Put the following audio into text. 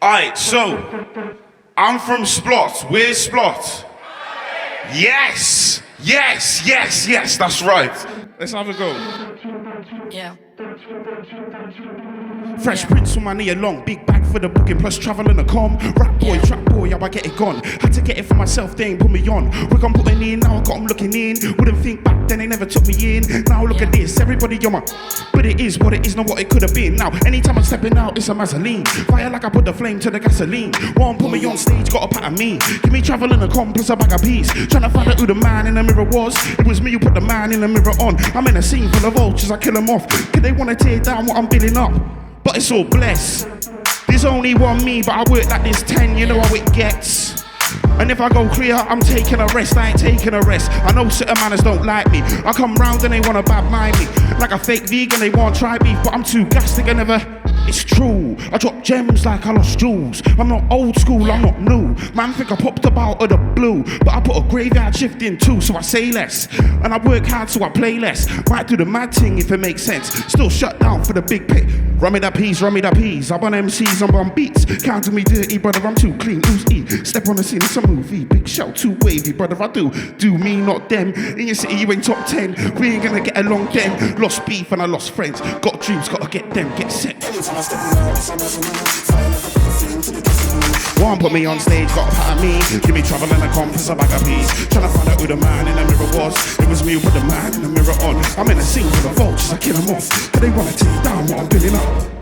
Alright, so I'm from Splot. Where's Splot? Yes, that's right. Let's have a go. Yeah. Fresh prints on my knee along, big bag for the booking, plus travelling Accom. Rap boy, trap boy, how I get it gone. Had to get it for myself, they ain't put me on. We're I'm putting in, now I got them looking in. Wouldn't think back then, they never took me in. Now look at this, everybody on my... But it is what it is, not what it could have been. Now, anytime I'm stepping out, it's a Mazzolene. Fire like I put the flame to the gasoline. Won't put me on stage, got a pat of me. Give me travelling Accom, plus a bag of peas. Trying to find out who the man in the mirror was. It was me who put the man in the mirror on. I'm in a scene full of vultures, I kill them off. Cause they wanna tear down what I'm building up. But it's all blessed. There's only one me, but I work like this 10, you know how it gets. And if I go clear, I'm taking a rest, I ain't taking a rest. I know certain manners don't like me. I come round and they wanna bad mind me. Like a fake vegan, they want try beef, but I'm too gassed, they can never... It's true, I drop gems like I lost jewels. I'm not old school, I'm not new. Man think I popped up out of the blue, but I put a graveyard shift in too, so I say less. And I work hard, so I play less. Might do the mad thing if it makes sense. Still shut down for the big pit. Run me that peas. I'm on MCs, I'm on beats. Can't do me dirty, brother, I'm too clean. Who's E? Step on the scene, it's a movie. Big shout, too wavy, brother, I do me, not them. In your city, you ain't top 10. We ain't gonna get along then. Lost beef and I lost friends. Got dreams, gotta get them, get set. One put me on stage, got a pat of me. Give me trouble and a compass, a bag of peas. Tryna find out who the man in the mirror was. It was me who put the man in the mirror on. I'm in a scene with the vultures, I kill them off. Cause they wanna take down what I'm building up.